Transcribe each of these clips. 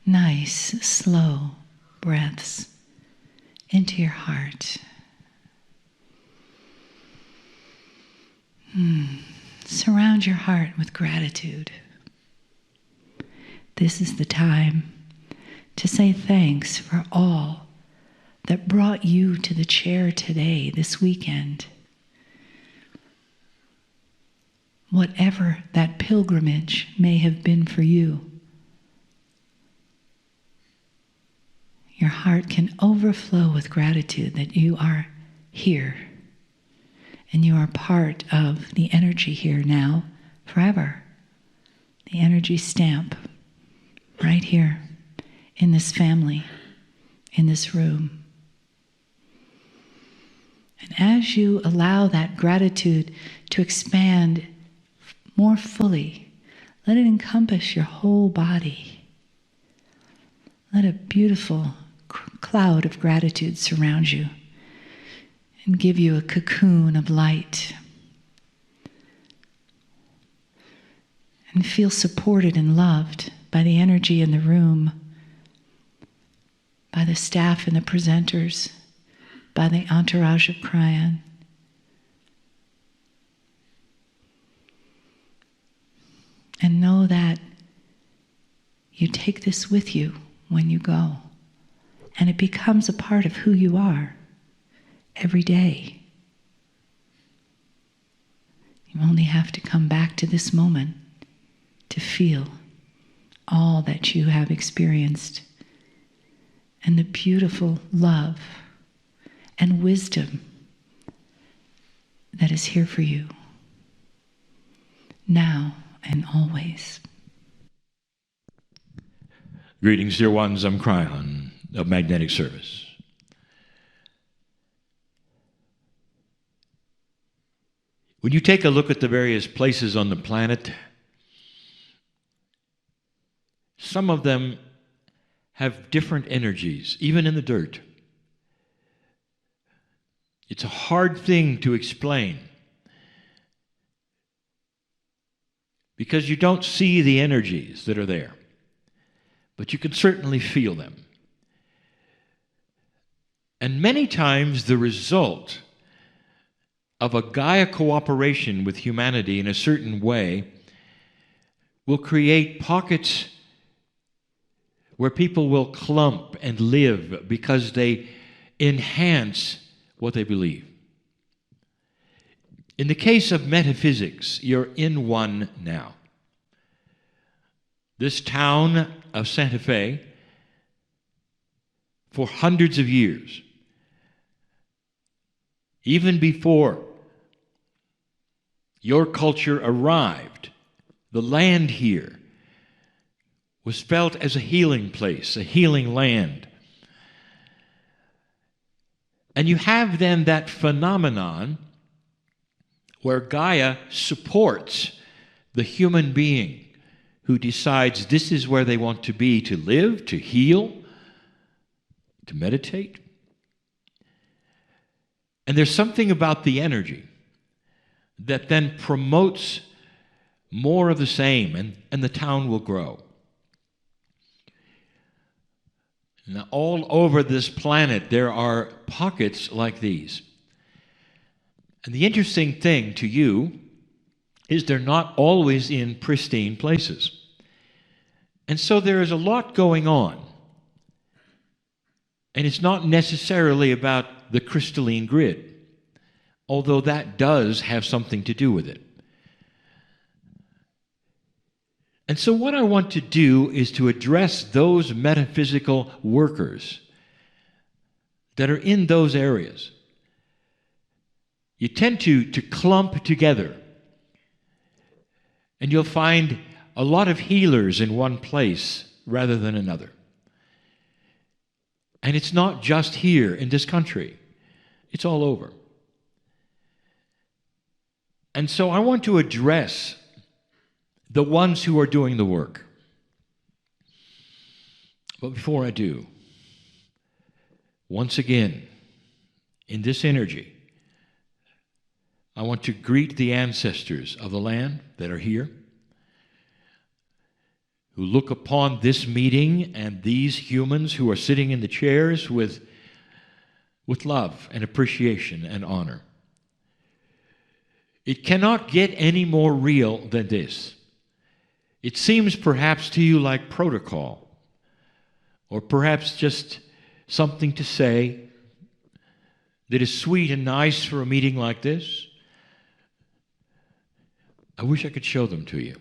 nice, slow breaths into your heart. Surround your heart with gratitude. This is the time to say thanks for all that brought you to the chair today, this weekend. Whatever that pilgrimage may have been for you, your heart can overflow with gratitude that you are here and you are part of the energy here now, forever. The energy stamp right here in this family, in this room. And as you allow that gratitude to expand more fully, let it encompass your whole body. Let a beautiful cloud of gratitude surround you and give you a cocoon of light. And feel supported and loved by the energy in the room, by the staff and the presenters, by the entourage of Kryon. And know that you take this with you when you go, and it becomes a part of who you are every day. You only have to come back to this moment to feel all that you have experienced and the beautiful love and wisdom that is here for you now and always. Greetings, dear ones. I'm Kryon of Magnetic Service. When you take a look at the various places on the planet, some of them have different energies, even in the dirt. It's a hard thing to explain because you don't see the energies that are there, but you can certainly feel them. And many times the result of a Gaia cooperation with humanity in a certain way will create pockets where people will clump and live because they enhance what they believe. In the case of metaphysics, you're in one now. This town of Santa Fe, for hundreds of years, even before your culture arrived, the land here was felt as a healing place, a healing land. And you have then that phenomenon where Gaia supports the human being who decides this is where they want to be, to live, to heal, to meditate. And there's something about the energy that then promotes more of the same, and the town will grow. Now, all over this planet, there are pockets like these. And the interesting thing to you is they're not always in pristine places. And so there is a lot going on. And it's not necessarily about the crystalline grid, although that does have something to do with it. And so what I want to do is to address those metaphysical workers that are in those areas. You tend to clump together, and you'll find a lot of healers in one place rather than another. And it's not just here in this country. It's all over. And so I want to address the ones who are doing the work. But before I do, once again, in this energy, I want to greet the ancestors of the land that are here, who look upon this meeting and these humans who are sitting in the chairs with love and appreciation and honor. It cannot get any more real than this. It seems perhaps to you like protocol, or perhaps just something to say that is sweet and nice for a meeting like this. I wish I could show them to you.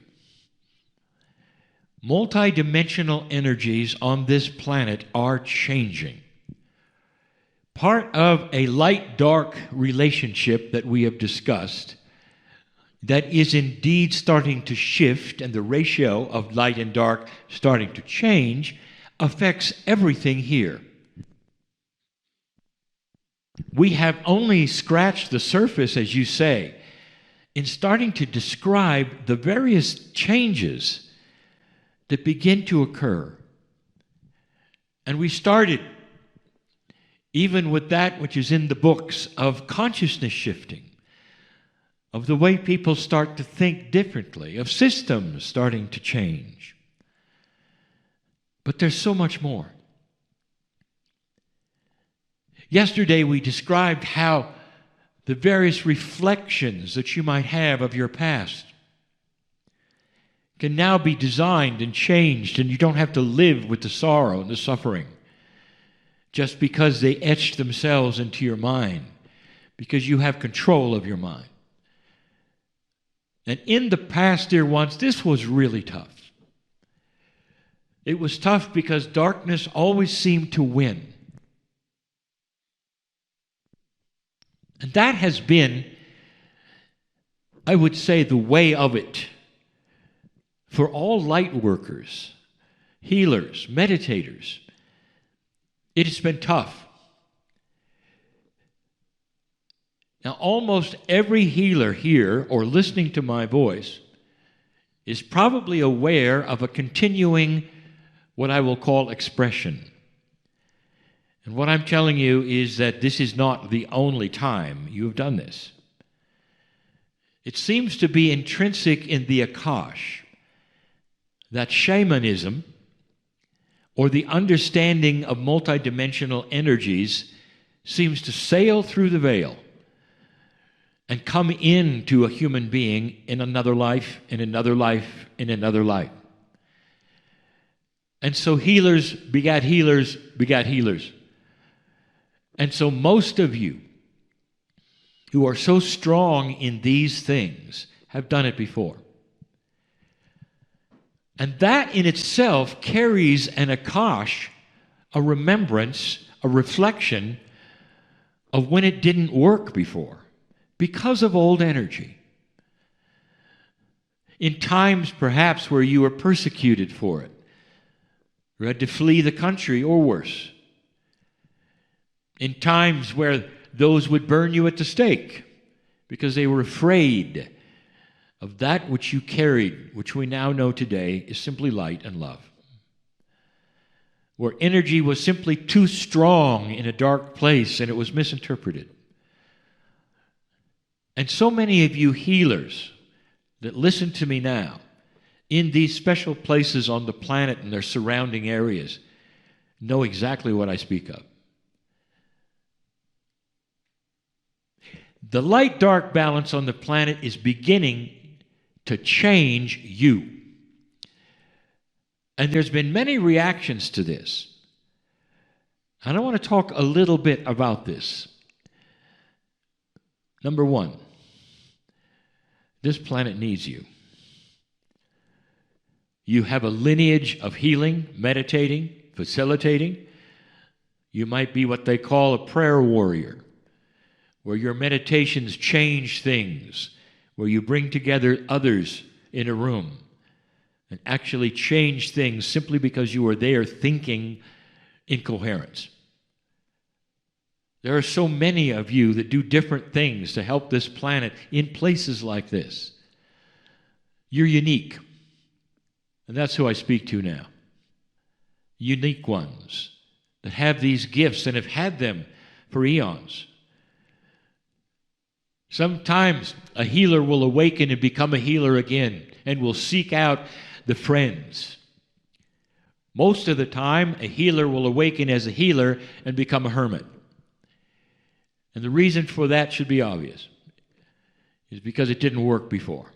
Multidimensional energies on this planet are changing. Part of a light-dark relationship that we have discussed that is indeed starting to shift, and the ratio of light and dark starting to change, affects everything here. We have only scratched the surface, as you say, in starting to describe the various changes that begin to occur. And we started even with that which is in the books of consciousness shifting, of the way people start to think differently, of systems starting to change. But there's so much more. Yesterday we described how the various reflections that you might have of your past can now be designed and changed, and you don't have to live with the sorrow and the suffering just because they etched themselves into your mind, because you have control of your mind. And in the past, dear ones, this was really tough. It was tough because darkness always seemed to win. And that has been, I would say, the way of it for all light workers, healers, meditators. It has been tough. Now, almost every healer here or listening to my voice is probably aware of a continuing, what I will call, expression. And what I'm telling you is that this is not the only time you have done this. It seems to be intrinsic in the Akash that shamanism, or the understanding of multidimensional energies, seems to sail through the veil and come into a human being in another life, in another life, in another life. And so healers begat healers begat healers. And so most of you who are so strong in these things have done it before. And that in itself carries an akash, a remembrance, a reflection of when it didn't work before, because of old energy. In times perhaps where you were persecuted for it, or had to flee the country or worse. In times where those would burn you at the stake because they were afraid of that which you carried, which we now know today is simply light and love. Where energy was simply too strong in a dark place and it was misinterpreted. And so many of you healers that listen to me now, in these special places on the planet and their surrounding areas, know exactly what I speak of. The light-dark balance on the planet is beginning to change you. And there's been many reactions to this. And I want to talk a little bit about this. Number one, this planet needs you. You have a lineage of healing, meditating, facilitating. You might be what they call a prayer warrior, where your meditations change things, where you bring together others in a room and actually change things simply because you are there thinking in coherence. There are so many of you that do different things to help this planet in places like this. You're unique. And that's who I speak to now. Unique ones that have these gifts and have had them for eons. Sometimes a healer will awaken and become a healer again and will seek out the friends Most of the time, a healer will awaken as a healer and become a hermit. And the reason for that should be obvious. Is because it didn't work before.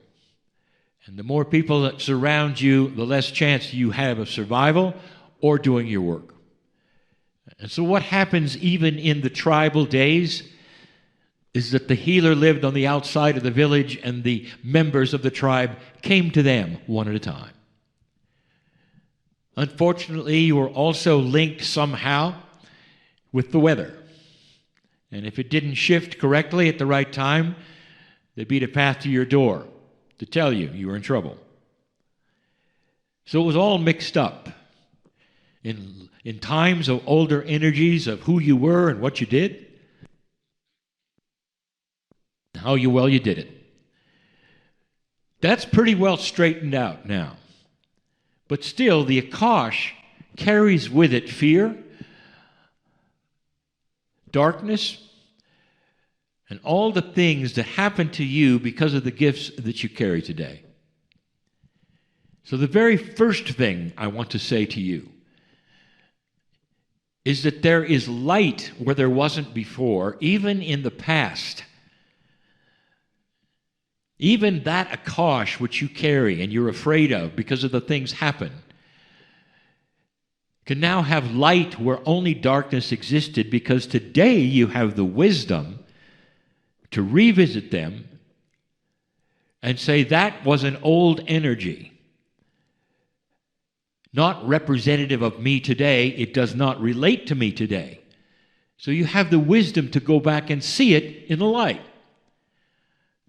And the more people that surround you, the less chance you have of survival or doing your work. And so what happens even in the tribal days is that the healer lived on the outside of the village and the members of the tribe came to them one at a time. Unfortunately, you are also linked somehow with the weather. And if it didn't shift correctly at the right time, there'd be a path to your door to tell you you were in trouble. So it was all mixed up. In times of older energies of who you were and what you did, how well you did it. That's pretty well straightened out now. But still, the Akash carries with it fear, darkness, and all the things that happen to you because of the gifts that you carry today. So the very first thing I want to say to you is that there is light where there wasn't before, even in the past. Even that Akash which you carry and you're afraid of because of the things happen can now have light where only darkness existed, because today you have the wisdom to revisit them and say that was an old energy, not representative of me today. It does not relate to me today. So you have the wisdom to go back and see it in the light.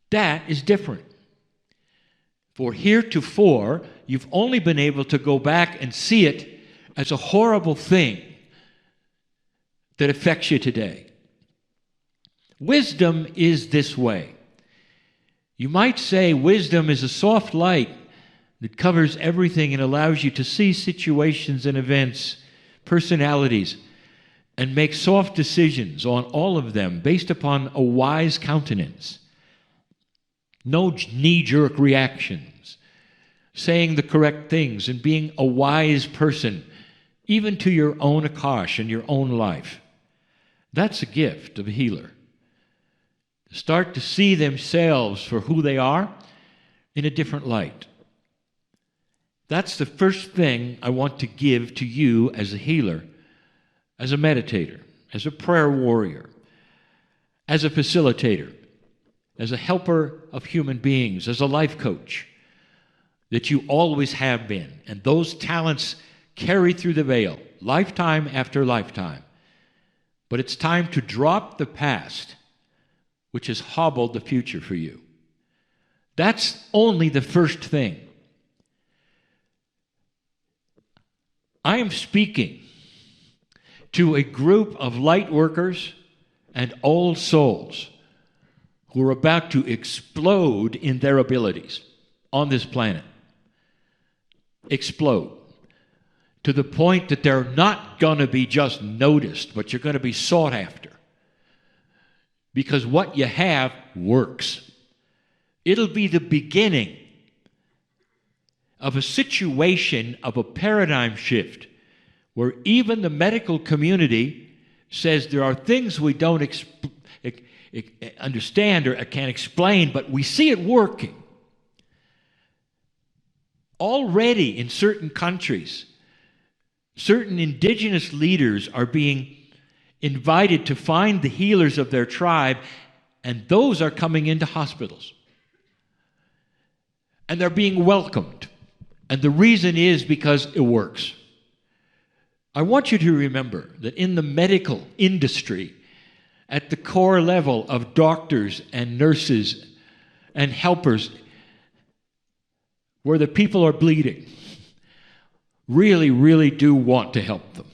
That is different. For heretofore, you've only been able to go back and see it as a horrible thing that affects you today. Wisdom is this way. You might say wisdom is a soft light that covers everything and allows you to see situations and events, personalities, and make soft decisions on all of them based upon a wise countenance. No knee-jerk reactions, saying the correct things and being a wise person, even to your own Akash and your own life. That's a gift of a healer. Start to see themselves for who they are in a different light. That's the first thing I want to give to you as a healer, as a meditator, as a prayer warrior, as a facilitator, as a helper of human beings, as a life coach, that you always have been. And those talents carry through the veil, lifetime after lifetime. But it's time to drop the past, which has hobbled the future for you. That's only the first thing. I am speaking to a group of light workers and old souls who are about to explode in their abilities on this planet. Explode. To the point that they're not going to be just noticed, but you're going to be sought after. Because what you have works. It'll be the beginning of a situation, of a paradigm shift, where even the medical community says there are things we don't understand or can't explain, but we see it working. Already in certain countries, certain indigenous leaders are being invited to find the healers of their tribe, and those are coming into hospitals. And they're being welcomed. And the reason is because it works. I want you to remember that in the medical industry, at the core level of doctors and nurses and helpers, where the people are bleeding, really, really do want to help them.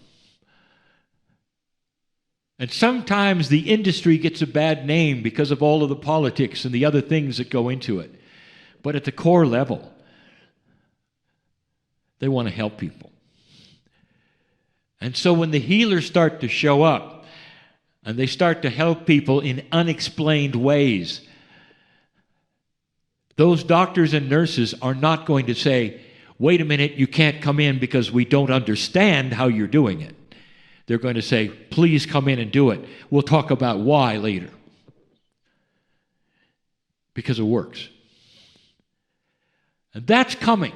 And sometimes the industry gets a bad name because of all of the politics and the other things that go into it. But at the core level, they want to help people. And so when the healers start to show up and they start to help people in unexplained ways, those doctors and nurses are not going to say, wait a minute, you can't come in because we don't understand how you're doing it. They're going to say, please come in and do it. We'll talk about why later. Because it works. And that's coming.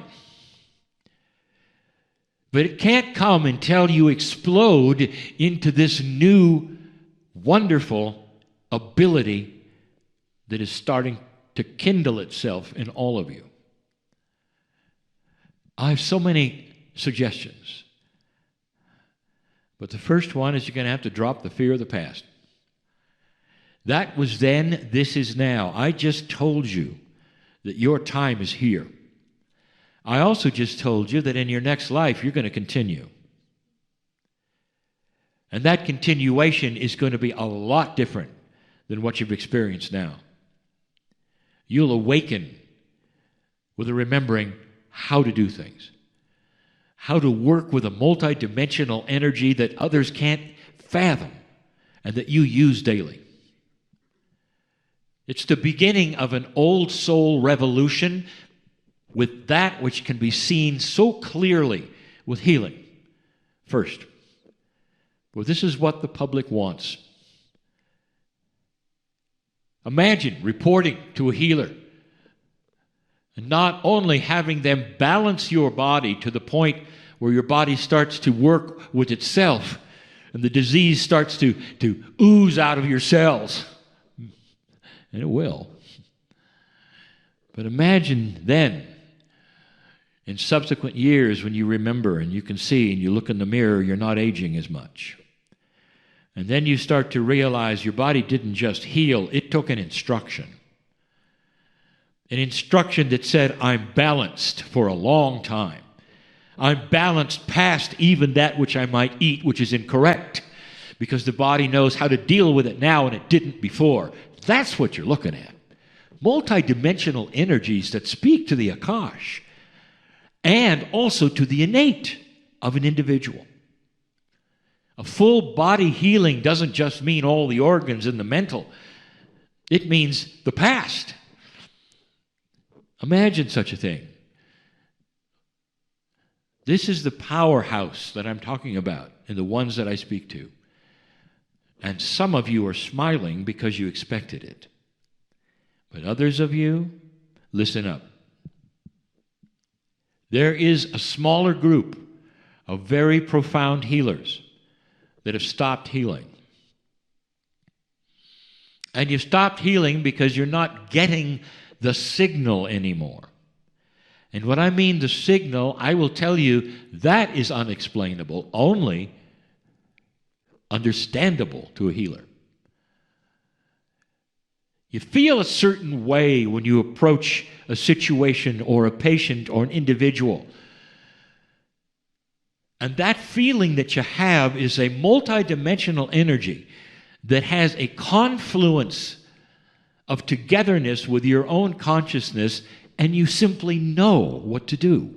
But it can't come until you explode into this new, wonderful ability that is starting to kindle itself in all of you. I have so many suggestions. But the first one is you're going to have to drop the fear of the past. That was then, this is now. I just told you that your time is here. I also just told you that in your next life, you're going to continue. And that continuation is going to be a lot different than what you've experienced now. You'll awaken with a remembering how to do things, how to work with a multidimensional energy that others can't fathom and that you use daily. It's the beginning of an old soul revolution with that which can be seen so clearly with healing. First, well, this is what the public wants. Imagine reporting to a healer and not only having them balance your body to the point where your body starts to work with itself and the disease starts to ooze out of your cells. And it will. But imagine then, in subsequent years, when you remember and you can see and you look in the mirror, you're not aging as much. And then you start to realize your body didn't just heal, it took an instruction. An instruction that said, I'm balanced for a long time. I'm balanced past even that which I might eat, which is incorrect, because the body knows how to deal with it now and it didn't before. That's what you're looking at. Multidimensional energies that speak to the Akash and also to the innate of an individual. A full body healing doesn't just mean all the organs and the mental. It means the past. Imagine such a thing. This is the powerhouse that I'm talking about and the ones that I speak to. And some of you are smiling because you expected it. But others of you, listen up. There is a smaller group of very profound healers that have stopped healing. And you've stopped healing because you're not getting the signal anymore. And when I mean the signal, I will tell you that is unexplainable, only understandable to a healer. You feel a certain way when you approach a situation or a patient or an individual. And that feeling that you have is a multidimensional energy that has a confluence of togetherness with your own consciousness, and you simply know what to do.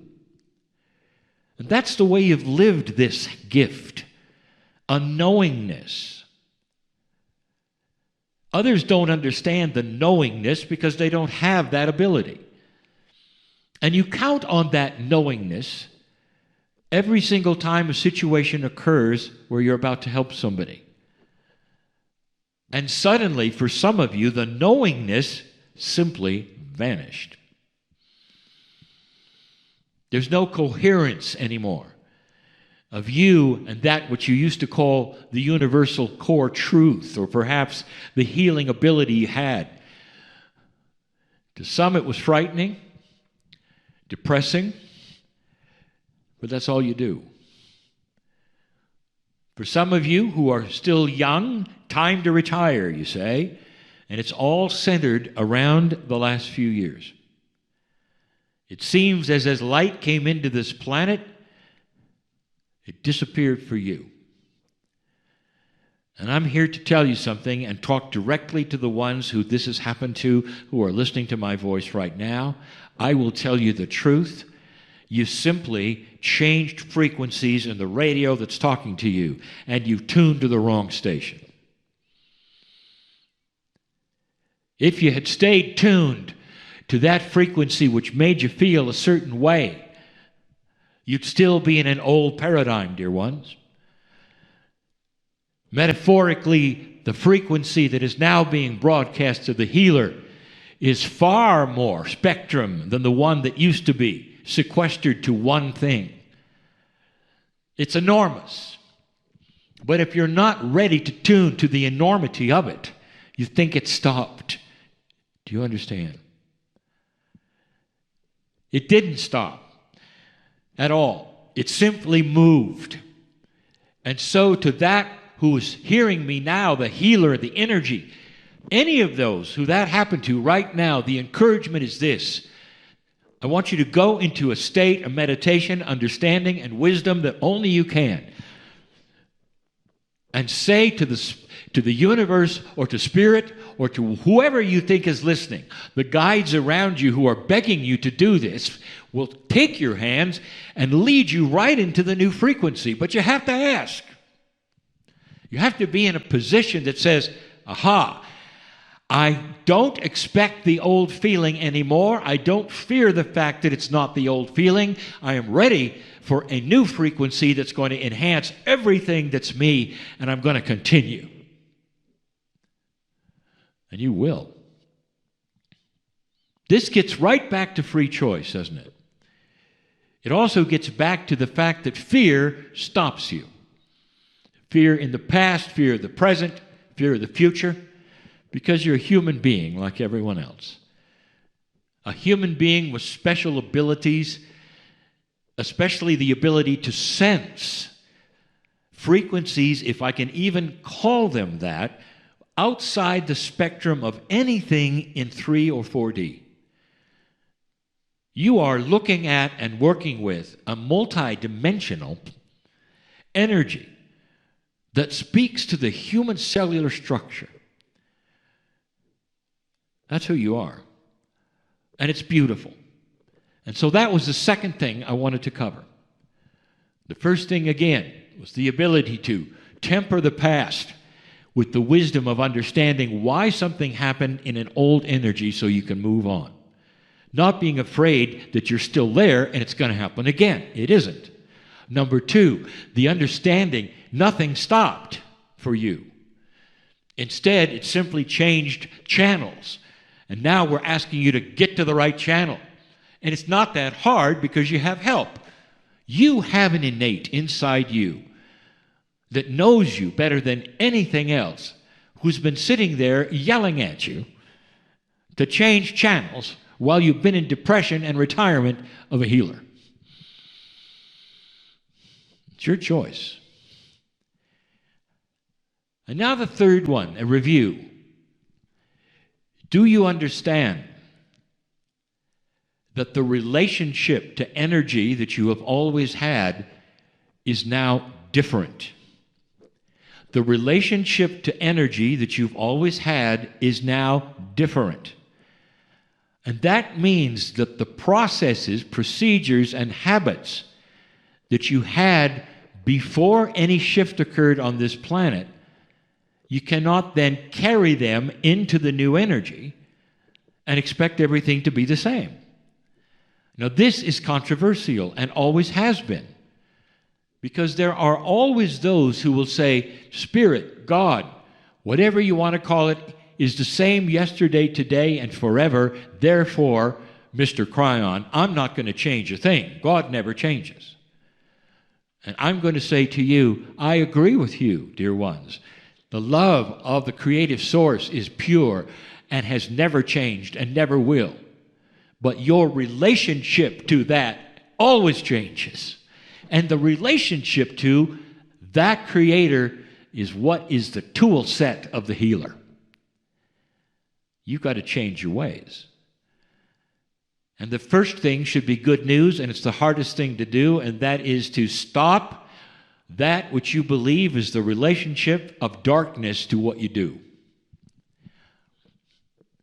And that's the way you've lived this gift, a knowingness. Others don't understand the knowingness because they don't have that ability. And you count on that knowingness every single time a situation occurs where you're about to help somebody. And suddenly, for some of you, the knowingness simply vanished. There's no coherence anymore of you and that which you used to call the universal core truth, or perhaps the healing ability you had. To some it was frightening, depressing, but that's all you do. For some of you who are still young, time to retire, you say, and it's all centered around the last few years. It seems as light came into this planet, it disappeared for you. And I'm here to tell you something and talk directly to the ones who this has happened to, who are listening to my voice right now. I will tell you the truth. You simply changed frequencies in the radio that's talking to you, and you've tuned to the wrong station. If you had stayed tuned to that frequency which made you feel a certain way, You'd still be in an old paradigm, dear ones. Metaphorically, the frequency that is now being broadcast to the healer is far more spectrum than the one that used to be sequestered to one thing. It's enormous. But if you're not ready to tune to the enormity of it, you think it's stopped. Do you understand? It didn't stop at all. It simply moved. And so to that who is hearing me now, the healer, the energy, any of those who that happened to right now, the encouragement is this. I want you to go into a state of meditation, understanding, and wisdom that only you can. And say to the universe or to spirit or to whoever you think is listening, the guides around you who are begging you to do this will take your hands and lead you right into the new frequency. But you have to ask. You have to be in a position that says, aha, I don't expect the old feeling anymore. I don't fear the fact that it's not the old feeling. I am ready for a new frequency that's going to enhance everything that's me, and I'm going to continue. And you will. This gets right back to free choice, doesn't it? It also gets back to the fact that fear stops you. Fear in the past, fear of the present, fear of the future, because you're a human being like everyone else. A human being with special abilities, especially the ability to sense frequencies, if I can even call them that, outside the spectrum of anything in 3 or 4D. You are looking at and working with a multidimensional energy that speaks to the human cellular structure. That's who you are. And it's beautiful. And so that was the second thing I wanted to cover. The first thing, again, was the ability to temper the past with the wisdom of understanding why something happened in an old energy so you can move on. Not being afraid that you're still there and it's going to happen again. It isn't. Number 2, the understanding nothing stopped for you. Instead, it simply changed channels. And now we're asking you to get to the right channel. And it's not that hard because you have help. You have an innate inside you that knows you better than anything else, who's been sitting there yelling at you to change channels while you've been in depression and retirement of a healer. It's your choice. And now the third one, a review. Do you understand that the relationship to energy that you have always had is now different? The relationship to energy that you've always had is now different. And that means that the processes, procedures, and habits that you had before any shift occurred on this planet, you cannot then carry them into the new energy and expect everything to be the same. Now, this is controversial and always has been, because there are always those who will say, Spirit, God, whatever you want to call it, is the same yesterday, today, and forever. Therefore, Mr. Cryon, I'm not going to change a thing. God never changes. And I'm going to say to you, I agree with you, dear ones. The love of the creative source is pure and has never changed and never will. But your relationship to that always changes. And the relationship to that creator is what is the tool set of the healer. You've got to change your ways. And the first thing should be good news, and it's the hardest thing to do, and that is to stop that which you believe is the relationship of darkness to what you do.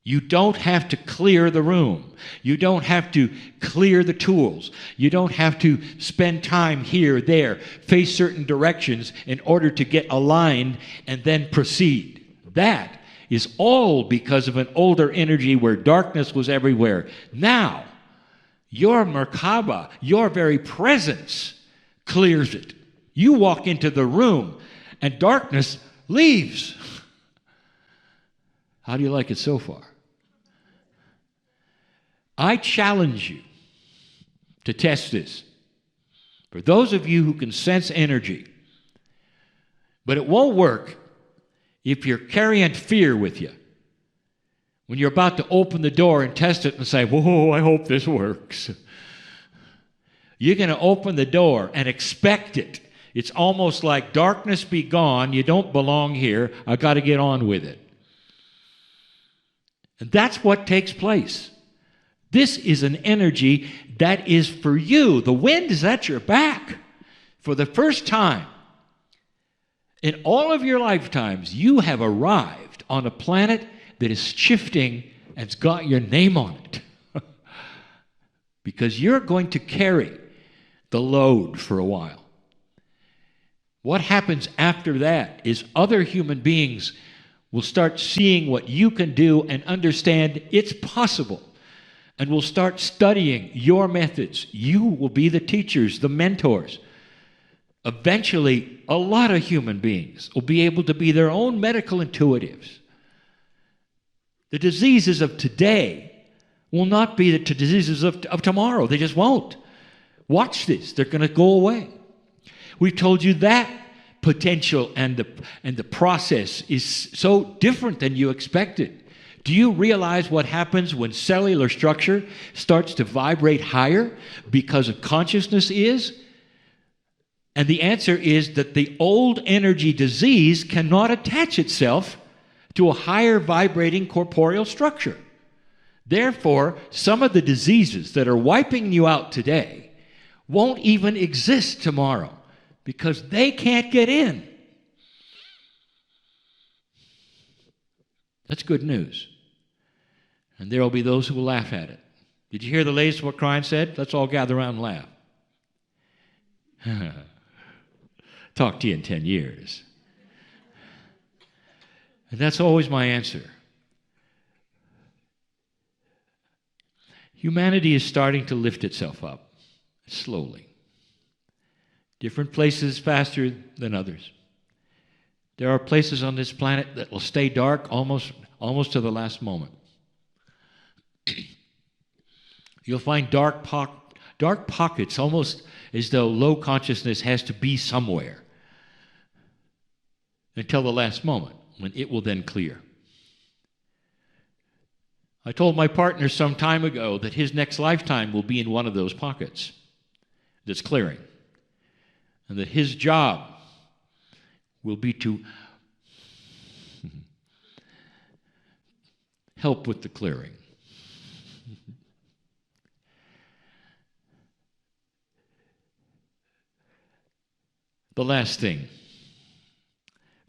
You don't have to clear the room. You don't have to clear the tools. You don't have to spend time here, there, face certain directions in order to get aligned and then proceed. That is all because of an older energy where darkness was everywhere. Now, Your Merkaba, your very presence, clears it. You walk into the room and darkness leaves. How do you like it so far? I challenge you to test this. For those of you who can sense energy, but it won't work if you're carrying fear with you. When you're about to open the door and test it and say, whoa, I hope this works. You're going to open the door and expect it. It's almost like darkness be gone, you don't belong here, I've got to get on with it. And that's what takes place. This is an energy that is for you. The wind is at your back. For the first time in all of your lifetimes, you have arrived on a planet that is shifting and it's got your name on it. Because you're going to carry the load for a while. What happens after that is other human beings will start seeing what you can do and understand it's possible. And will start studying your methods. You will be the teachers, the mentors. Eventually, a lot of human beings will be able to be their own medical intuitives. The diseases of today will not be the diseases of tomorrow. They just won't. Watch this. They're going to go away. We've told you that potential and the process is so different than you expected. Do you realize what happens when cellular structure starts to vibrate higher because of consciousness is? And the answer is that the old energy disease cannot attach itself to a higher vibrating corporeal structure. Therefore, some of the diseases that are wiping you out today won't even exist tomorrow because they can't get in. That's good news. And there will be those who will laugh at it. Did you hear the latest what Klein said? Let's all gather around and laugh. Talk to you in 10 years. And that's always my answer. Humanity is starting to lift itself up, slowly. Different places faster than others. There are places on this planet that will stay dark almost to the last moment. You'll find dark pockets almost as though low consciousness has to be somewhere until the last moment when it will then clear. I told my partner some time ago that his next lifetime will be in one of those pockets that's clearing, and that his job will be to help with the clearing. The last thing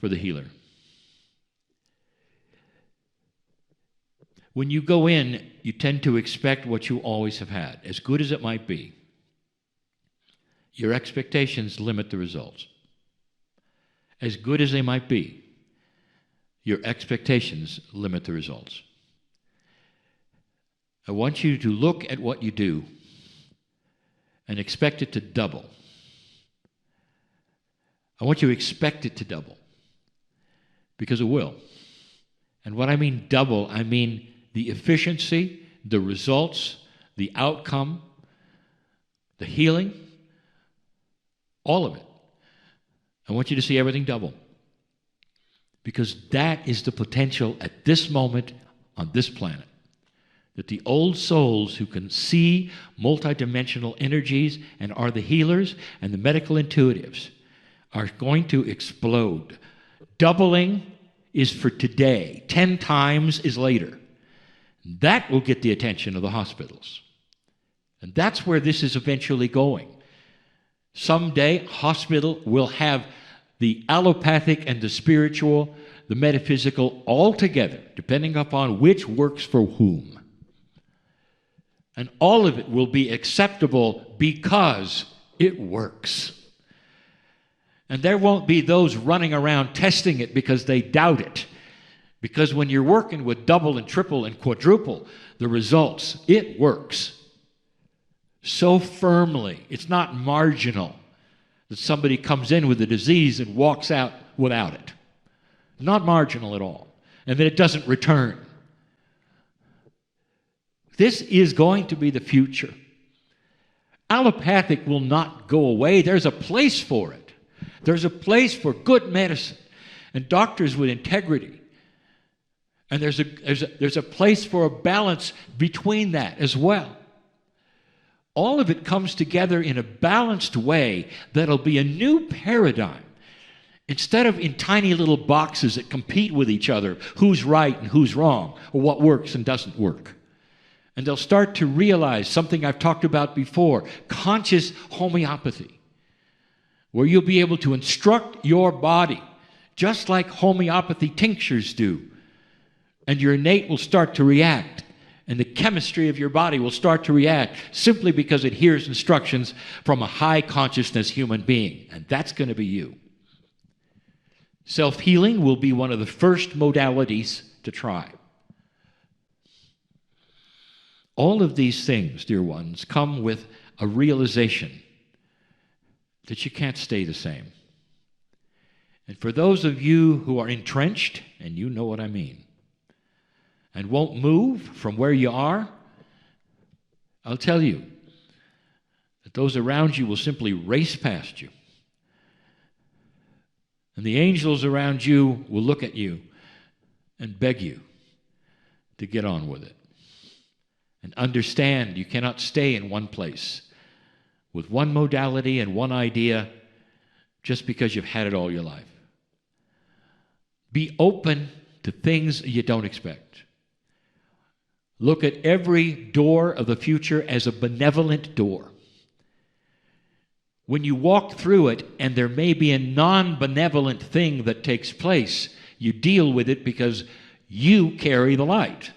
for the healer. When you go in, you tend to expect what you always have had, as good as it might be. Your expectations limit the results. As good as they might be, your expectations limit the results. I want you to look at what you do and expect it to double. I want you to expect it to double, because it will. And what I mean double, I mean the efficiency, the results, the outcome, the healing, all of it. I want you to see everything double, because that is the potential at this moment on this planet. That the old souls who can see multidimensional energies and are the healers and the medical intuitives are going to explode. Doubling is for today. 10 times is later. That will get the attention of the hospitals. And that's where this is eventually going. Someday, hospital will have the allopathic and the spiritual, the metaphysical, all together, depending upon which works for whom. And all of it will be acceptable because it works. And there won't be those running around testing it because they doubt it. Because when you're working with double and triple and quadruple the results, it works. so firmly. It's not marginal that somebody comes in with a disease and walks out without it. Not marginal at all. And then it doesn't return. This is going to be the future. Allopathic will not go away. There's a place for it. There's a place for good medicine and doctors with integrity. And there's a place for a balance between that as well. All of it comes together in a balanced way that'll be a new paradigm. Instead of in tiny little boxes that compete with each other, who's right and who's wrong, or what works and doesn't work. And they'll start to realize something I've talked about before, conscious homeopathy, where you'll be able to instruct your body, just like homeopathy tinctures do. And your innate will start to react. And the chemistry of your body will start to react simply because it hears instructions from a high consciousness human being. And that's going to be you. Self-healing will be one of the first modalities to try. All of these things, dear ones, come with a realization that you can't stay the same. And for those of you who are entrenched, and you know what I mean, and won't move from where you are, I'll tell you that those around you will simply race past you. And the angels around you will look at you and beg you to get on with it. And understand you cannot stay in one place with one modality and one idea just because you've had it all your life. Be open to things you don't expect. Look at every door of the future as a benevolent door. When you walk through it and there may be a non-benevolent thing that takes place, you deal with it because you carry the light.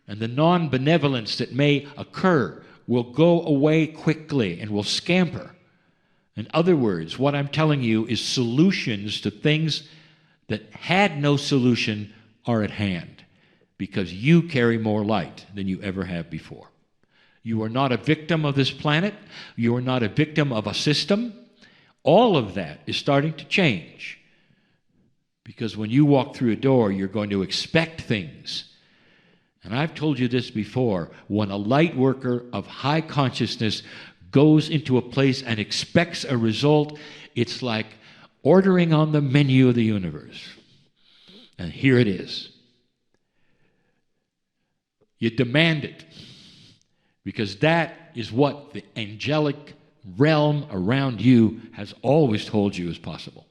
And the non-benevolence that may occur will go away quickly and will scamper. In other words, what I'm telling you is solutions to things that had no solution are at hand because you carry more light than you ever have before. You are not a victim of this planet. You are not a victim of a system. All of that is starting to change because when you walk through a door, you're going to expect things. And I've told you this before, when a light worker of high consciousness goes into a place and expects a result, it's like ordering on the menu of the universe. And here it is. You demand it because that is what the angelic realm around you has always told you is possible.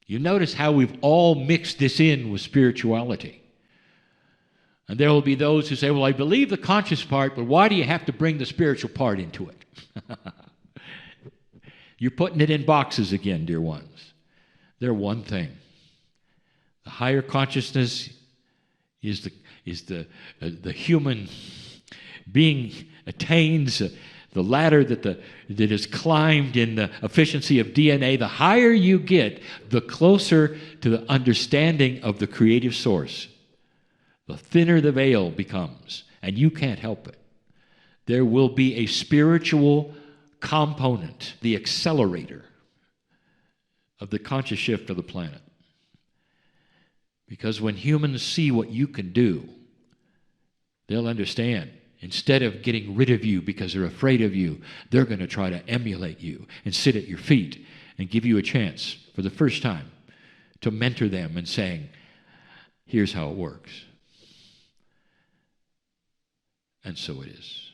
You notice how we've all mixed this in with spirituality. And there will be those who say, well, I believe the conscious part, but why do you have to bring the spiritual part into it? You're putting it in boxes again, dear ones. They're one thing. The higher consciousness is the human being attains the ladder that is climbed in the efficiency of DNA. The higher you get, the closer to the understanding of the creative source. The thinner the veil becomes, and you can't help it. There will be a spiritual component, the accelerator of the conscious shift of the planet. Because when humans see what you can do, they'll understand. Instead of getting rid of you because they're afraid of you, they're going to try to emulate you and sit at your feet and give you a chance for the first time to mentor them and saying, here's how it works. And so it is.